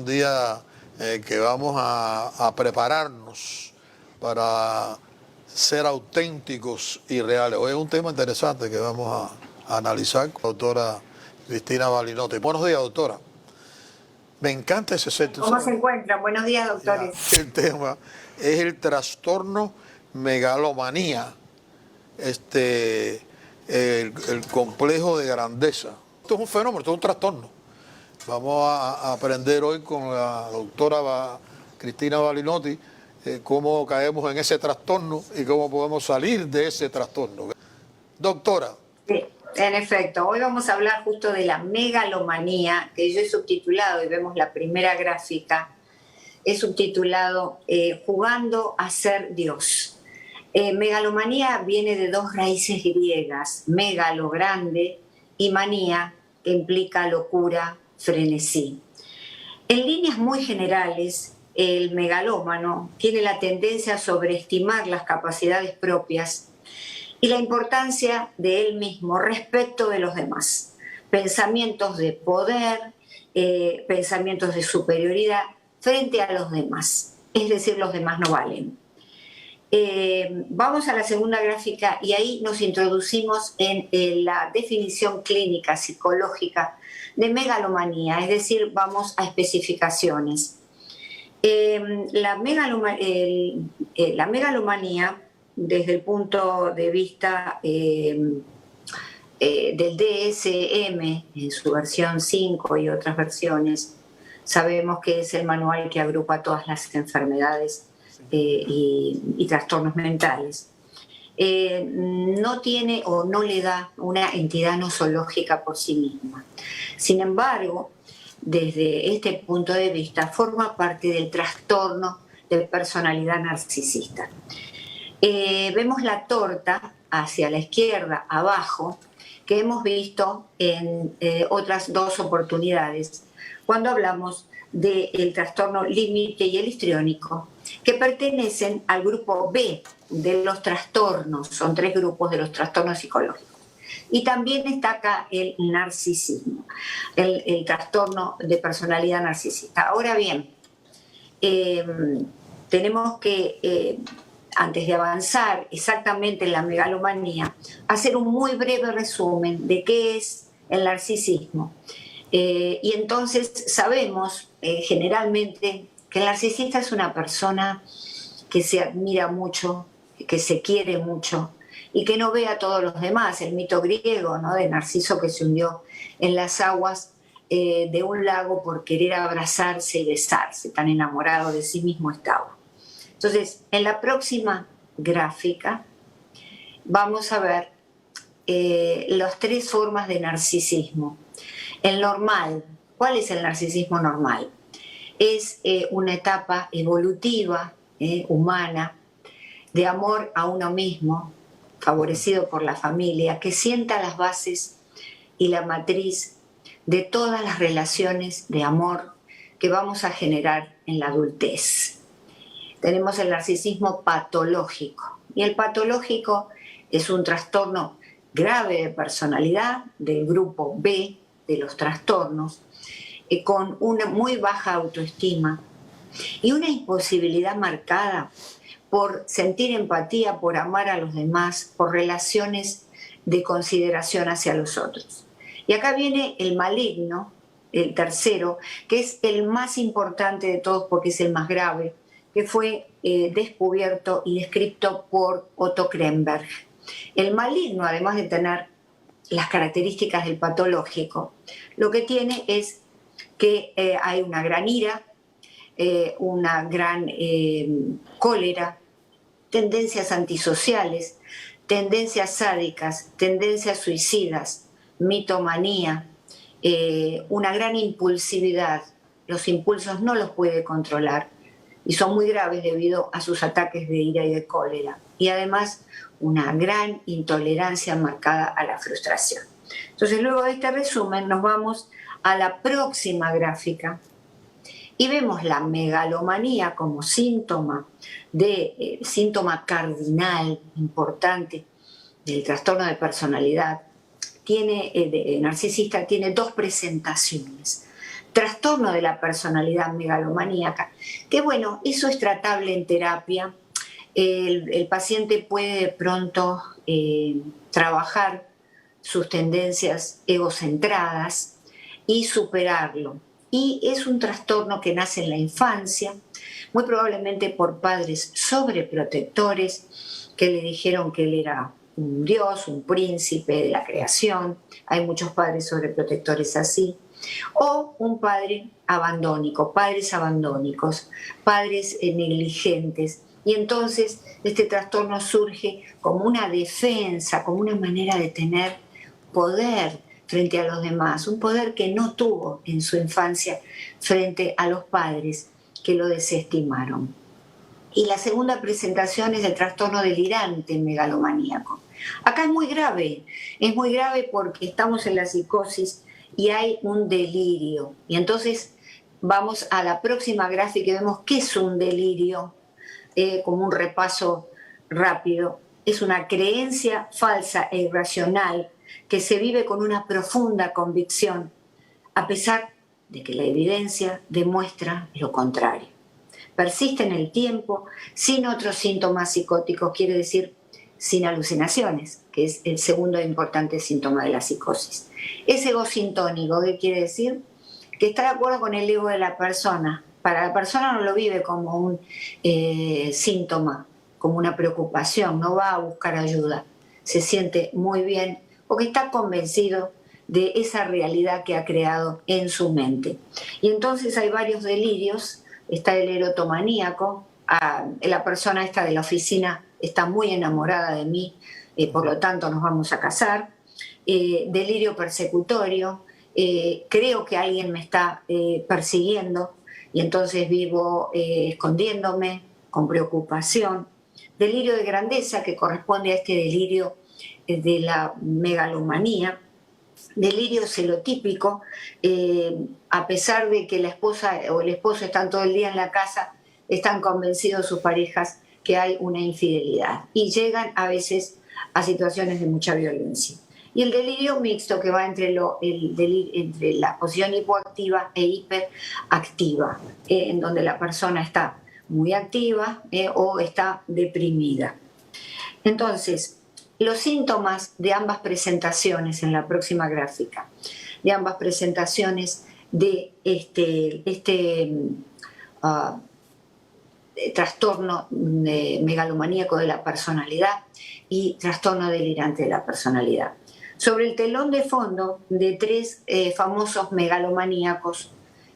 un día que vamos a prepararnos para ser auténticos y reales. Hoy es un tema interesante que vamos a analizar con la doctora Cristina Balinotti. Buenos días, doctora. Me encanta ese set. ¿Cómo se encuentran? Buenos días, doctores. El tema es el trastorno megalomanía, el complejo de grandeza. Esto es un fenómeno, esto es un trastorno. Vamos a aprender hoy con la doctora Cristina Balinotti cómo caemos en ese trastorno y cómo podemos salir de ese trastorno. Doctora. Sí, en efecto, hoy vamos a hablar justo de la megalomanía, que yo he subtitulado, y vemos la primera gráfica, he subtitulado Jugando a ser Dios. Megalomanía viene de dos raíces griegas, megalo, grande, y manía, que implica locura, frenesí. En líneas muy generales, el megalómano tiene la tendencia a sobreestimar las capacidades propias y la importancia de él mismo respecto de los demás. Pensamientos de poder, pensamientos de superioridad frente a los demás, es decir, los demás no valen. Vamos a la segunda gráfica y ahí nos introducimos en la definición clínica psicológica de megalomanía, es decir, vamos a especificaciones. La megalomanía, desde el punto de vista del DSM, en su versión 5 y otras versiones, sabemos que es el manual que agrupa todas las enfermedades y trastornos mentales. No tiene o no le da una entidad nosológica por sí misma. Sin embargo, desde este punto de vista, forma parte del trastorno de personalidad narcisista. Vemos la torta hacia la izquierda, abajo, que hemos visto en otras dos oportunidades, cuando hablamos del trastorno límite y el histriónico, que pertenecen al grupo B de los trastornos, son tres grupos de los trastornos psicológicos. Y también está acá el narcisismo, el trastorno de personalidad narcisista. Ahora bien, tenemos que, antes de avanzar exactamente en la megalomanía, hacer un muy breve resumen de qué es el narcisismo. Y entonces sabemos generalmente que el narcisista es una persona que se admira mucho, que se quiere mucho y que no ve a todos los demás. El mito griego, ¿no?, de Narciso que se hundió en las aguas de un lago por querer abrazarse y besarse, tan enamorado de sí mismo estaba. Entonces, en la próxima gráfica vamos a ver las tres formas de narcisismo. El normal, ¿cuál es el narcisismo normal? Es una etapa evolutiva, humana, de amor a uno mismo, favorecido por la familia, que sienta las bases y la matriz de todas las relaciones de amor que vamos a generar en la adultez. Tenemos el narcisismo patológico, y el patológico es un trastorno grave de personalidad del grupo B de los trastornos, con una muy baja autoestima y una imposibilidad marcada por sentir empatía, por amar a los demás, por relaciones de consideración hacia los otros. Y acá viene el maligno, el tercero, que es el más importante de todos porque es el más grave, que fue descubierto y descrito por Otto Krenberg. El maligno, además de tener las características del patológico, lo que tiene es que hay una gran ira, una gran cólera, tendencias antisociales, tendencias sádicas, tendencias suicidas, mitomanía, una gran impulsividad. Los impulsos no los puede controlar y son muy graves debido a sus ataques de ira y de cólera. Y además una gran intolerancia marcada a la frustración. Entonces, luego de este resumen nos vamos a la próxima gráfica y vemos la megalomanía como síntoma cardinal, importante del trastorno de personalidad. Narcisista tiene dos presentaciones. trastorno de la personalidad megalomaníaca, que bueno, eso es tratable en terapia. El paciente puede de pronto trabajar sus tendencias egocentradas y superarlo. Y es un trastorno que nace en la infancia, muy probablemente por padres sobreprotectores que le dijeron que él era un dios, un príncipe de la creación. Hay muchos padres sobreprotectores así. O un padre abandónico, padres abandónicos, padres negligentes. Y entonces este trastorno surge como una defensa, como una manera de tener poder frente a los demás, un poder que no tuvo en su infancia frente a los padres que lo desestimaron. Y la segunda presentación es el trastorno delirante megalomaníaco. Acá es muy grave porque estamos en la psicosis y hay un delirio. Y entonces vamos a la próxima gráfica y vemos qué es un delirio, como un repaso rápido. Es una creencia falsa e irracional que se vive con una profunda convicción, a pesar de que la evidencia demuestra lo contrario. Persiste en el tiempo, sin otros síntomas psicóticos, quiere decir sin alucinaciones, que es el segundo importante síntoma de la psicosis. Es egosintónico, ¿qué quiere decir? Que está de acuerdo con el ego de la persona. Para la persona no lo vive como un síntoma, como una preocupación, no va a buscar ayuda. Se siente muy bien porque está convencido de esa realidad que ha creado en su mente. Y entonces hay varios delirios. Está el erotomaníaco, la persona esta de la oficina está muy enamorada de mí, por lo tanto nos vamos a casar. Delirio persecutorio, creo que alguien me está persiguiendo y entonces vivo escondiéndome con preocupación. Delirio de grandeza, que corresponde a este delirio de la megalomanía. Delirio celotípico, a pesar de que la esposa o el esposo están todo el día en la casa, están convencidos sus parejas que hay una infidelidad y llegan a veces a situaciones de mucha violencia. Y el delirio mixto, que va entre la posición hipoactiva e hiperactiva, en donde la persona está muy activa o está deprimida. Entonces, los síntomas de ambas presentaciones en la próxima gráfica, de ambas presentaciones de trastorno megalomaníaco de la personalidad y trastorno delirante de la personalidad. Sobre el telón de fondo de tres famosos megalomaníacos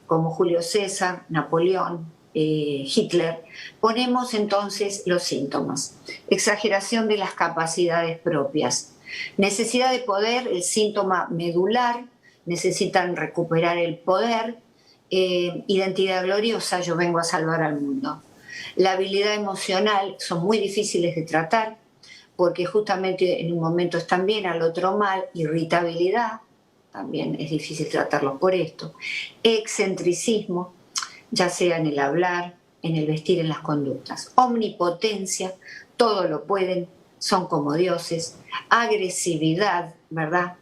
como Julio César, Napoleón, Hitler, ponemos entonces los síntomas. Exageración de las capacidades propias. Necesidad de poder, el síntoma medular, necesitan recuperar el poder. Identidad gloriosa, yo vengo a salvar al mundo. La habilidad emocional son muy difíciles de tratar porque justamente en un momento están bien, al otro mal. Irritabilidad, también es difícil tratarlos por esto. Excentricismo, ya sea en el hablar, en el vestir, en las conductas. Omnipotencia, todo lo pueden, son como dioses. Agresividad, ¿verdad?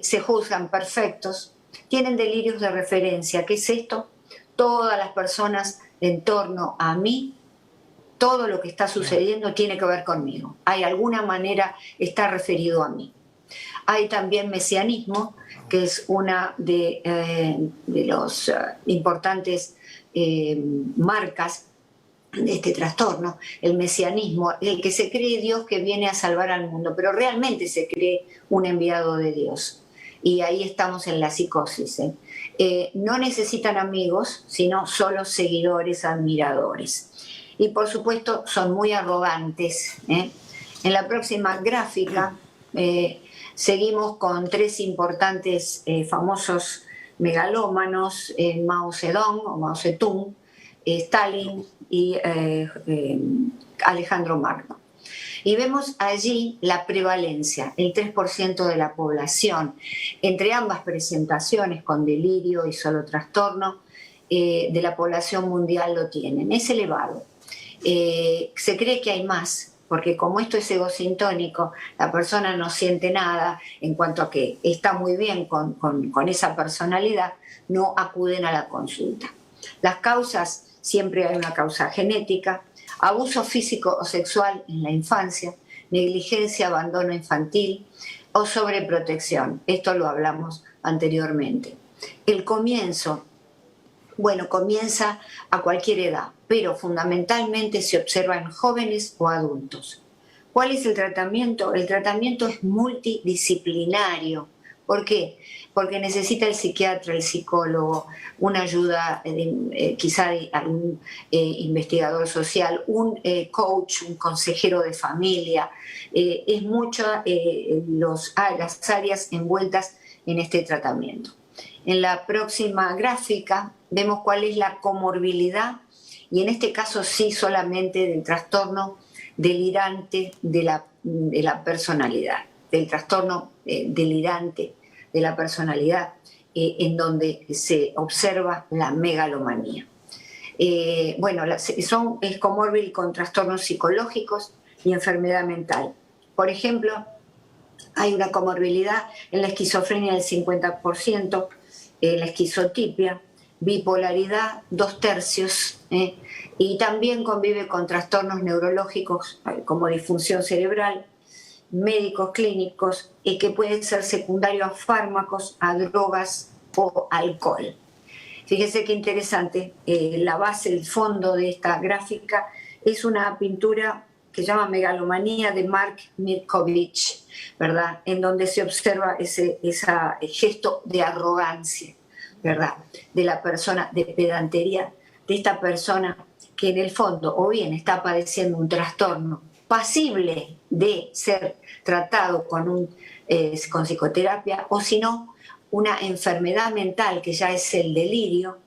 Se juzgan perfectos, tienen delirios de referencia. ¿Qué es esto? Todas las personas en torno a mí, todo lo que está sucediendo tiene que ver conmigo. Hay alguna manera, está referido a mí. Hay también mesianismo, que es una de los importantes marcas de este trastorno, el mesianismo, el que se cree Dios que viene a salvar al mundo, pero realmente se cree un enviado de Dios. Y ahí estamos en la psicosis. No necesitan amigos, sino solo seguidores, admiradores. Y por supuesto son muy arrogantes. En la próxima gráfica seguimos con tres importantes famosos megalómanos, Mao Zedong o Mao Zedong, Stalin y Alejandro Magno. Y vemos allí la prevalencia, el 3% de la población, entre ambas presentaciones con delirio y solo trastorno, de la población mundial lo tienen. Es elevado. Se cree que hay más, porque como esto es egosintónico, la persona no siente nada en cuanto a que está muy bien con esa personalidad, no acuden a la consulta. Las causas, siempre hay una causa genética, abuso físico o sexual en la infancia, negligencia, abandono infantil o sobreprotección. Esto lo hablamos anteriormente. El comienzo, bueno, comienza a cualquier edad, pero fundamentalmente se observa en jóvenes o adultos. ¿Cuál es el tratamiento? El tratamiento es multidisciplinario. ¿Por qué? Porque necesita el psiquiatra, el psicólogo, una ayuda, quizá de algún investigador social, un coach, un consejero de familia. Es muchas las áreas envueltas en este tratamiento. En la próxima gráfica vemos cuál es la comorbilidad, y en este caso sí solamente del trastorno delirante de la personalidad, del trastorno delirante de la personalidad, en donde se observa la megalomanía. Es comórbil con trastornos psicológicos y enfermedad mental. Por ejemplo, hay una comorbilidad en la esquizofrenia del 50%, la esquizotipia, bipolaridad 2/3, y también convive con trastornos neurológicos como disfunción cerebral, médicos clínicos, que pueden ser secundarios a fármacos, a drogas o alcohol. Fíjese qué interesante, la base, el fondo de esta gráfica es una pintura que se llama Megalomanía de Mark Mirkovich, ¿verdad? En donde se observa ese gesto de arrogancia, ¿verdad? De la persona, de pedantería, de esta persona que en el fondo o bien está padeciendo un trastorno pasible de ser tratado con psicoterapia, o si no, una enfermedad mental que ya es el delirio,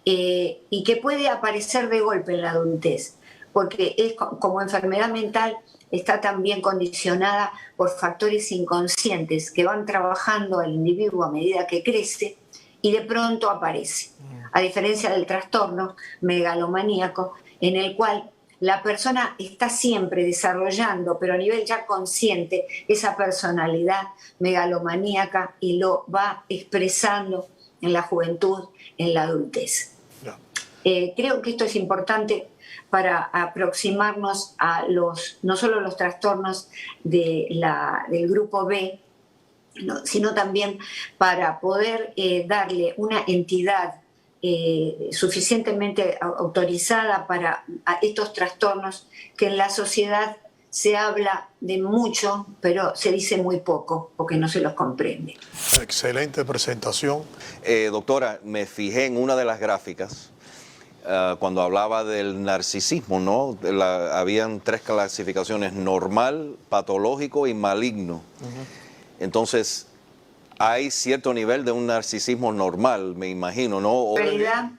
y que puede aparecer de golpe en la adultez, porque como enfermedad mental está también condicionada por factores inconscientes que van trabajando el individuo a medida que crece y de pronto aparece. A diferencia del trastorno megalomaníaco, en el cual la persona está siempre desarrollando, pero a nivel ya consciente, esa personalidad megalomaníaca y lo va expresando en la juventud, en la adultez. Creo que esto es importante para aproximarnos a no solo los trastornos del grupo B, sino también para poder darle una entidad suficientemente autorizada para estos trastornos que en la sociedad se habla de mucho, pero se dice muy poco, porque no se los comprende. Excelente presentación. Doctora, me fijé en una de las gráficas cuando hablaba del narcisismo, ¿no? Habían 3 clasificaciones: normal, patológico y maligno. Entonces, hay cierto nivel de un narcisismo normal, me imagino, ¿no? En realidad,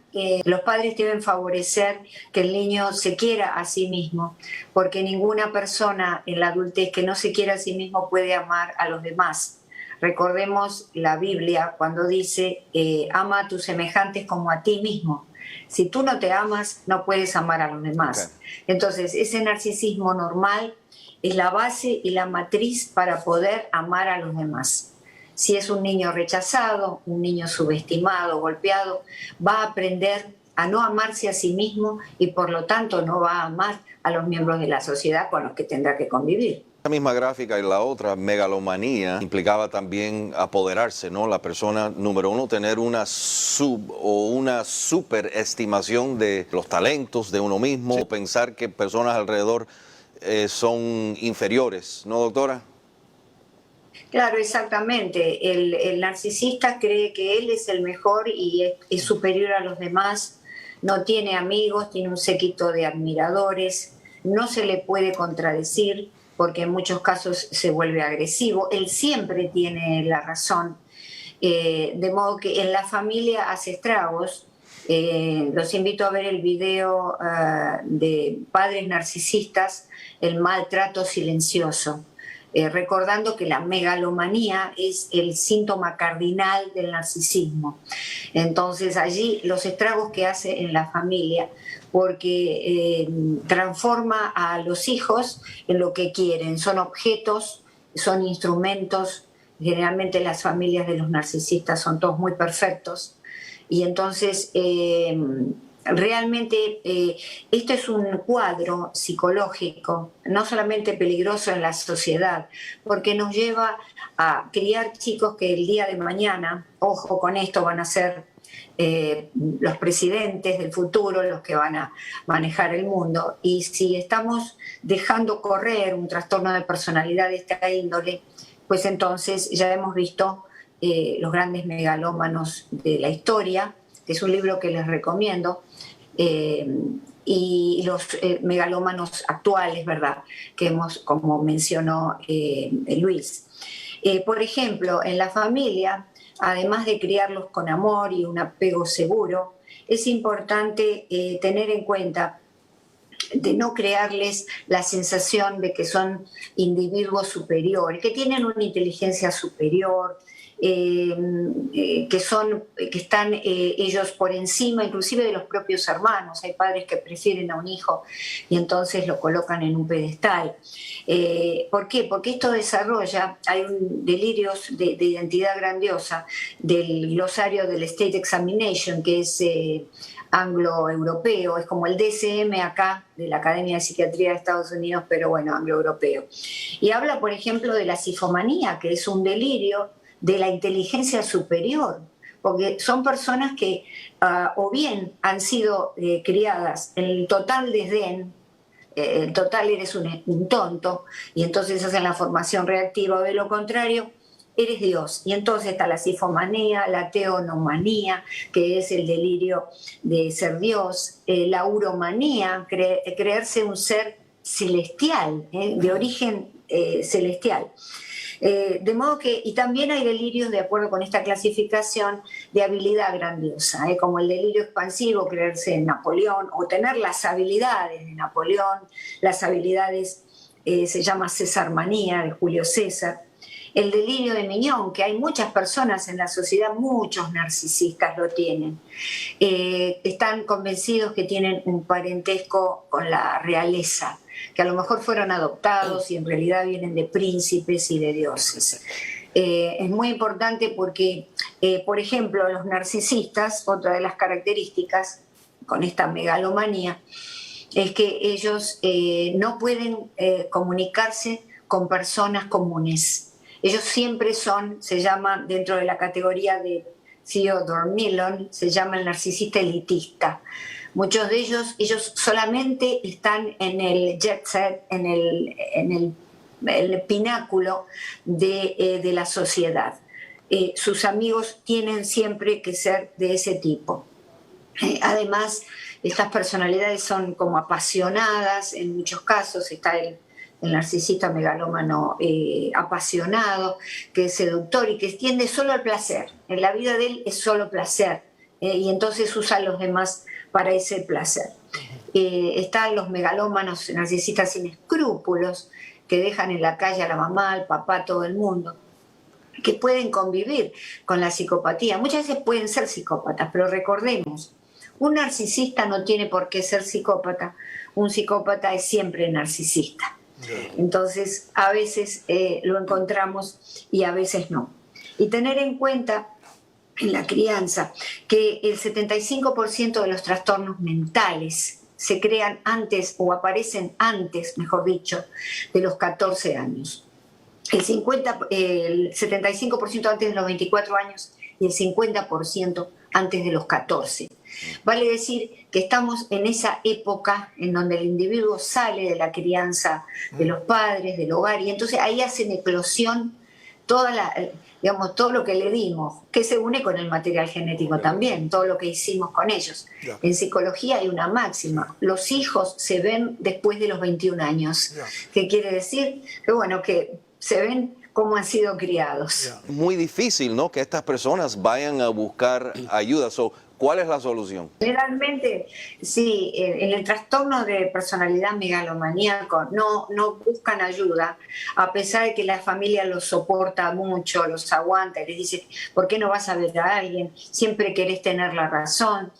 los padres deben favorecer que el niño se quiera a sí mismo, porque ninguna persona en la adultez que no se quiera a sí mismo puede amar a los demás. Recordemos la Biblia cuando dice, ama a tus semejantes como a ti mismo. Si tú no te amas, no puedes amar a los demás. Okay. Entonces, ese narcisismo normal es la base y la matriz para poder amar a los demás. Si es un niño rechazado, un niño subestimado, golpeado, va a aprender a no amarse a sí mismo y por lo tanto no va a amar a los miembros de la sociedad con los que tendrá que convivir. La misma gráfica y la otra, megalomanía, implicaba también apoderarse, ¿no? La persona, número uno, tener una superestimación de los talentos de uno mismo, sí. Pensar que personas alrededor son inferiores, ¿no, doctora? Claro, exactamente. El narcisista cree que él es el mejor y es superior a los demás, no tiene amigos, tiene un séquito de admiradores, no se le puede contradecir porque en muchos casos se vuelve agresivo, él siempre tiene la razón, de modo que en la familia hace estragos. Los invito a ver el video de padres narcisistas, el maltrato silencioso. recordando que la megalomanía es el síntoma cardinal del narcisismo. Entonces allí los estragos que hace en la familia, porque transforma a los hijos en lo que quieren, son objetos, son instrumentos. Generalmente las familias de los narcisistas son todos muy perfectos, y entonces realmente esto es un cuadro psicológico no solamente peligroso en la sociedad, porque nos lleva a criar chicos que el día de mañana, ojo con esto, van a ser los presidentes del futuro, los que van a manejar el mundo. Y si estamos dejando correr un trastorno de personalidad de esta índole, pues entonces ya hemos visto los grandes megalómanos de la historia, que es un libro que les recomiendo, y los megalómanos actuales, ¿verdad?, que hemos, como mencionó Luis. Por ejemplo, en la familia, además de criarlos con amor y un apego seguro, es importante tener en cuenta de no crearles la sensación de que son individuos superiores, que tienen una inteligencia superior, que están ellos por encima inclusive de los propios hermanos. Hay padres que prefieren a un hijo y entonces lo colocan en un pedestal. ¿Por qué? Porque esto desarrolla, hay un delirios de identidad grandiosa del glosario del State Examination, que es anglo-europeo, es como el DSM acá de la Academia de Psiquiatría de Estados Unidos, pero bueno, anglo-europeo. Y habla, por ejemplo, de la psifomanía, que es un delirio de la inteligencia superior, porque son personas que o bien han sido criadas en el total desdén, el total eres un tonto, y entonces hacen la formación reactiva, o de lo contrario, eres Dios. Y entonces está la psifomanía, la teonomanía, que es el delirio de ser Dios, la uromanía, creerse un ser celestial, de origen celestial. De modo que, y también hay delirios, de acuerdo con esta clasificación, de habilidad grandiosa, como el delirio expansivo, creerse en Napoleón, o tener las habilidades de Napoleón, las habilidades, se llama Cesarmanía, de Julio César. El delirio de Mignon, que hay muchas personas en la sociedad, muchos narcisistas lo tienen. Están convencidos que tienen un parentesco con la realeza, que a lo mejor fueron adoptados y en realidad vienen de príncipes y de dioses. Es muy importante porque, por ejemplo, los narcisistas, otra de las características con esta megalomanía, es que ellos no pueden comunicarse con personas comunes. Ellos siempre se llama, dentro de la categoría de Theodore Millon, se llama el narcisista elitista. Muchos de ellos solamente están en el jet set, en el pináculo de la sociedad. Sus amigos tienen siempre que ser de ese tipo. Además, estas personalidades son como apasionadas, en muchos casos está el narcisista megalómano apasionado, que es seductor y que tiende solo al placer. En la vida de él es solo placer, y entonces usa a los demás para ese placer. Están los megalómanos narcisistas sin escrúpulos, que dejan en la calle a la mamá, al papá, a todo el mundo, que pueden convivir con la psicopatía. Muchas veces pueden ser psicópatas, pero recordemos, un narcisista no tiene por qué ser psicópata, un psicópata es siempre narcisista. Entonces, a veces lo encontramos y a veces no. Y tener en cuenta en la crianza que el 75% de los trastornos mentales se crean antes o aparecen antes, mejor dicho, de los 14 años. El 75% antes de los 24 años y el 50% antes de los 14. Vale decir que estamos en esa época en donde el individuo sale de la crianza de los padres, del hogar, y entonces ahí hacen eclosión todo lo que le dimos, que se une con el material genético también, todo lo que hicimos con ellos. En psicología hay una máxima: los hijos se ven después de los 21 años. ¿Qué quiere decir? Que se ven cómo han sido criados. Muy difícil, ¿no?, que estas personas vayan a buscar ayuda. ¿Cuál es la solución? Generalmente, sí, en el trastorno de personalidad megalomaníaco no buscan ayuda, a pesar de que la familia los soporta mucho, los aguanta, y les dice, ¿por qué no vas a ver a alguien? Siempre querés tener la razón,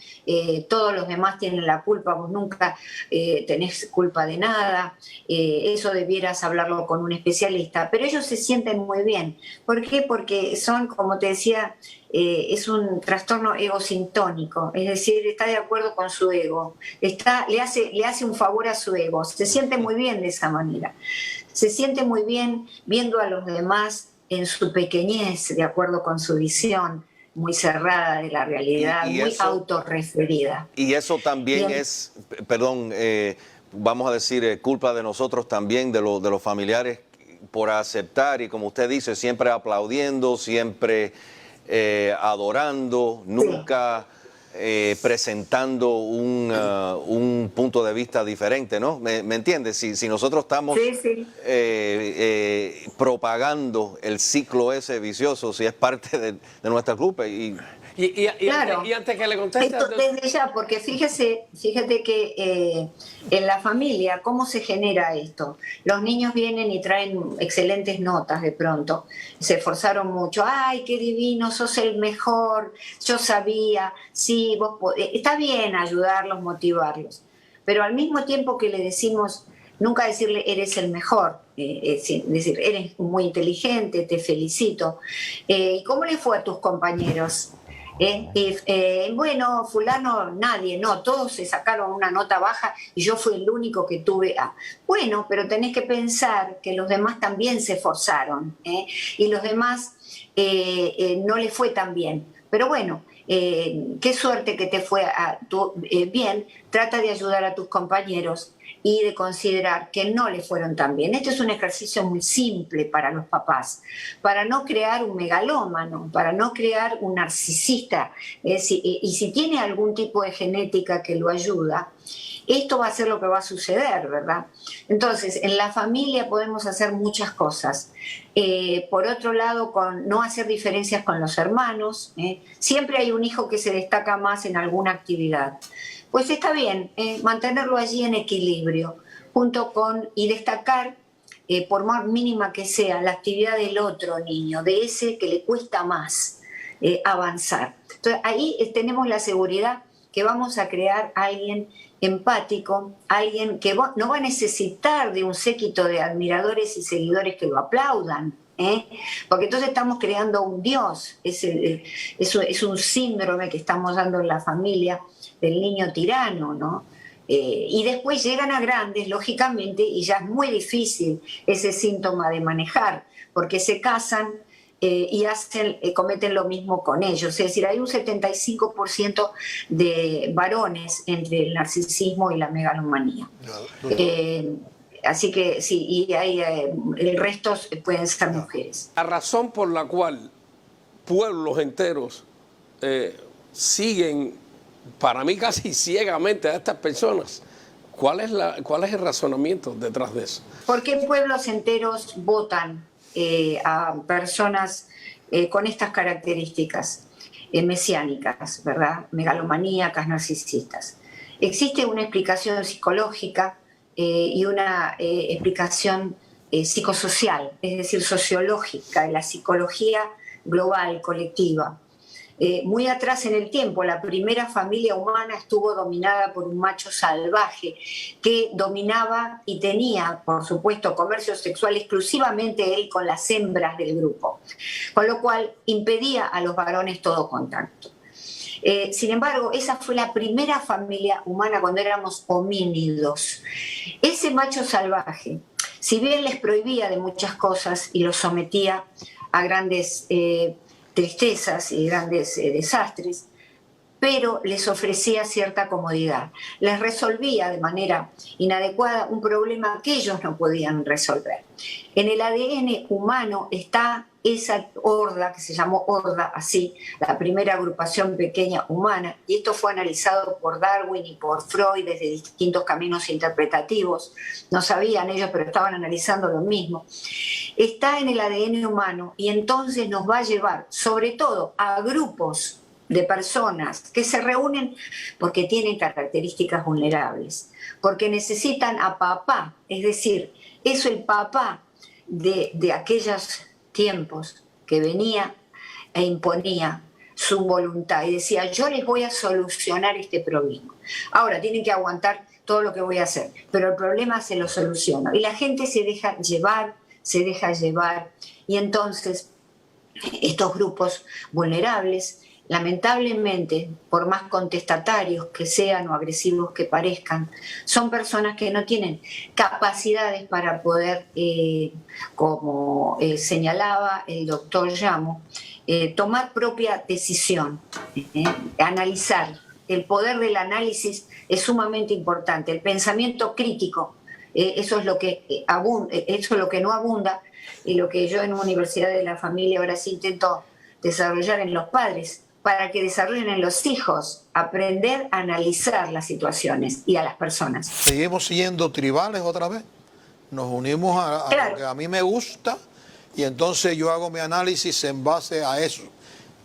todos los demás tienen la culpa, vos nunca tenés culpa de nada, eso debieras hablarlo con un especialista. Pero ellos se sienten muy bien. ¿Por qué? Porque son, como te decía, es un trastorno egosintónico, es decir, está de acuerdo con su ego, le hace un favor a su ego, se siente muy bien de esa manera, se siente muy bien viendo a los demás en su pequeñez, de acuerdo con su visión muy cerrada de la realidad, Y muy eso, autorreferida. y eso también es, perdón, vamos a decir, culpa de nosotros también, de los familiares, por aceptar y, como usted dice, siempre aplaudiendo, siempre adorando, nunca presentando un punto de vista diferente, ¿no? ¿Me entiendes? Si nosotros estamos Sí, sí. propagando el ciclo ese vicioso, si es parte de nuestra culpa. Claro. Antes que le conteste... Esto desde ya, porque fíjate que en la familia, ¿cómo se genera esto? Los niños vienen y traen excelentes notas de pronto, se esforzaron mucho, ¡ay, qué divino, sos el mejor! Yo sabía, sí, está bien ayudarlos, motivarlos, pero al mismo tiempo que le decimos, nunca decirle, eres el mejor, es decir, eres muy inteligente, te felicito. ¿Y cómo le fue a tus compañeros? Bueno, fulano, nadie, no, todos se sacaron una nota baja y yo fui el único que tuve A. Bueno, pero tenés que pensar que los demás también se esforzaron, y los demás no les fue tan bien. Pero bueno, qué suerte que te fue bien, trata de ayudar a tus compañeros y de considerar que no le fueron tan bien. Este es un ejercicio muy simple para los papás, para no crear un megalómano, para no crear un narcisista. Y si tiene algún tipo de genética que lo ayuda, esto va a ser lo que va a suceder, ¿verdad? Entonces, en la familia podemos hacer muchas cosas. Por otro lado, con no hacer diferencias con los hermanos. Siempre hay un hijo que se destaca más en alguna actividad. Pues está bien, mantenerlo allí en equilibrio, y destacar, por más mínima que sea, la actividad del otro niño, de ese que le cuesta más avanzar. Entonces ahí tenemos la seguridad que vamos a crear a alguien empático, alguien que no va a necesitar de un séquito de admiradores y seguidores que lo aplaudan, porque entonces estamos creando un Dios, es un síndrome que estamos dando en la familia del niño tirano, ¿no? Y después llegan a grandes, lógicamente, y ya es muy difícil ese síntoma de manejar, porque se casan y cometen lo mismo con ellos. Es decir, hay un 75% de varones entre el narcisismo y la megalomanía. Así que sí, y el resto pueden ser mujeres. La razón por la cual pueblos enteros siguen, para mí casi ciegamente, a estas personas, ¿cuál es el razonamiento detrás de eso? Porque pueblos enteros votan a personas con estas características mesiánicas, ¿verdad? Megalomaníacas, narcisistas. Existe una explicación psicológica y una explicación psicosocial, es decir, sociológica, de la psicología global, colectiva. Muy atrás en el tiempo, la primera familia humana estuvo dominada por un macho salvaje que dominaba y tenía, por supuesto, comercio sexual exclusivamente él con las hembras del grupo, con lo cual impedía a los varones todo contacto. Sin embargo, esa fue la primera familia humana cuando éramos homínidos. Ese macho salvaje, si bien les prohibía de muchas cosas y los sometía a grandes tristezas y grandes desastres, pero les ofrecía cierta comodidad. Les resolvía de manera inadecuada un problema que ellos no podían resolver. En el ADN humano está esa horda, que se llamó horda así, la primera agrupación pequeña humana, y esto fue analizado por Darwin y por Freud desde distintos caminos interpretativos. No sabían ellos, pero estaban analizando lo mismo. Está en el ADN humano y entonces nos va a llevar, sobre todo, a grupos de personas que se reúnen porque tienen características vulnerables, porque necesitan a papá, es decir, es el papá de aquellos tiempos que venía e imponía su voluntad y decía, yo les voy a solucionar este problema. Ahora tienen que aguantar todo lo que voy a hacer, pero el problema se lo soluciono. Y la gente se deja llevar, y entonces estos grupos vulnerables, lamentablemente, por más contestatarios que sean o agresivos que parezcan, son personas que no tienen capacidades para poder, como señalaba el doctor Llamo, tomar propia decisión, analizar. El poder del análisis es sumamente importante. El pensamiento crítico, eso es lo que no abunda y lo que yo en una Universidad de la Familia ahora sí intento desarrollar en los padres, para que desarrollen en los hijos, aprender a analizar las situaciones y a las personas. Seguimos siendo tribales otra vez. Nos unimos a Claro. lo que a mí me gusta y entonces yo hago mi análisis en base a eso.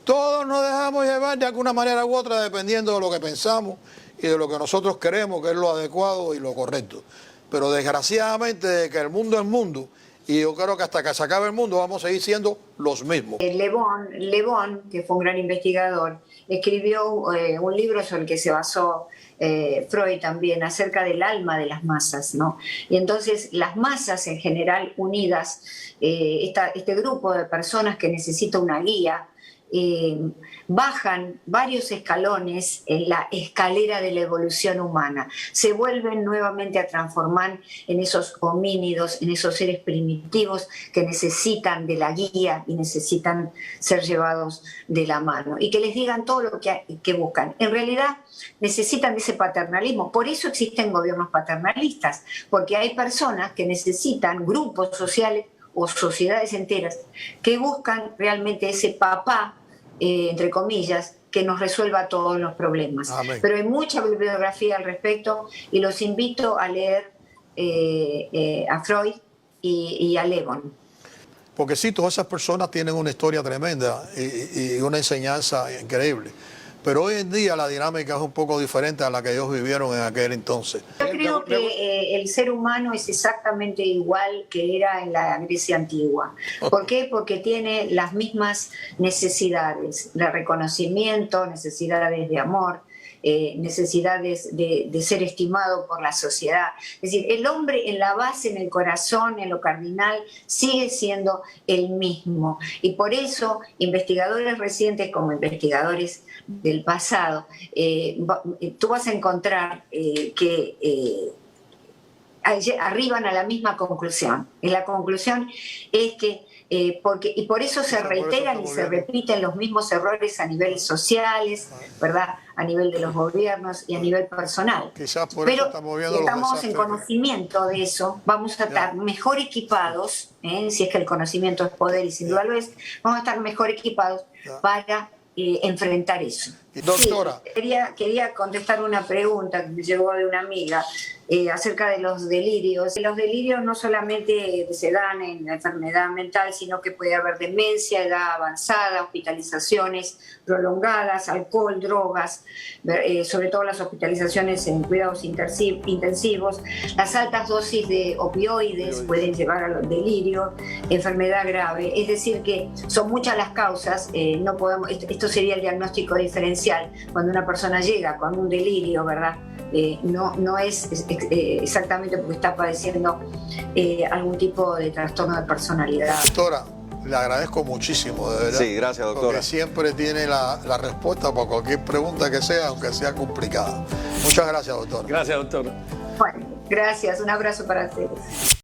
Todos nos dejamos llevar de alguna manera u otra dependiendo de lo que pensamos y de lo que nosotros queremos que es lo adecuado y lo correcto. Pero desgraciadamente de que el mundo es mundo y yo creo que hasta que se acabe el mundo vamos a seguir siendo los mismos. Le Bon, que fue un gran investigador, escribió un libro sobre el que se basó Freud también, acerca del alma de las masas, ¿no? Y entonces las masas en general unidas, este grupo de personas que necesita una guía, bajan varios escalones en la escalera de la evolución humana, se vuelven nuevamente a transformar en esos homínidos, en esos seres primitivos que necesitan de la guía y necesitan ser llevados de la mano y que les digan todo lo que buscan. En realidad necesitan de ese paternalismo, por eso existen gobiernos paternalistas, porque hay personas que necesitan grupos sociales o sociedades enteras que buscan realmente ese papá, entre comillas, que nos resuelva todos los problemas. Amén. Pero hay mucha bibliografía al respecto y los invito a leer a Freud y a Le Bon. Porque sí, todas esas personas tienen una historia tremenda y una enseñanza increíble. Pero hoy en día la dinámica es un poco diferente a la que ellos vivieron en aquel entonces. Yo creo que el ser humano es exactamente igual que era en la Grecia antigua. ¿Por qué? Porque tiene las mismas necesidades de reconocimiento, necesidades de amor, necesidades de ser estimado por la sociedad. Es decir, el hombre en la base, en el corazón, en lo cardinal, sigue siendo el mismo. Y por eso, investigadores recientes como investigadores del pasado, tú vas a encontrar que arriban a la misma conclusión. Y la conclusión es que y por eso se reiteran y se repiten los mismos errores a nivel sociales, ¿verdad? A nivel de los gobiernos y a nivel personal. Quizás por Pero eso estamos viendo si los estamos en desastres. conocimiento de eso, vamos a estar mejor equipados, si es que el conocimiento es poder y sin duda lo es, vamos a estar mejor equipados para enfrentar eso. Doctora. Sí, quería contestar una pregunta que me llegó de una amiga acerca de los delirios. Los delirios no solamente se dan en la enfermedad mental, sino que puede haber demencia, edad avanzada, hospitalizaciones prolongadas, alcohol, drogas, sobre todo las hospitalizaciones en cuidados intensivos. Las altas dosis de opioides pueden llevar al delirio, enfermedad grave. Es decir que son muchas las causas. No podemos, esto sería el diagnóstico diferencial. Cuando una persona llega con un delirio, ¿verdad? No es exactamente porque está padeciendo algún tipo de trastorno de personalidad. Doctora, le agradezco muchísimo, de verdad. Sí, gracias, doctora. Porque siempre tiene la respuesta para cualquier pregunta que sea, aunque sea complicada. Muchas gracias, doctora. Gracias, doctor. Bueno, gracias. Un abrazo para ustedes.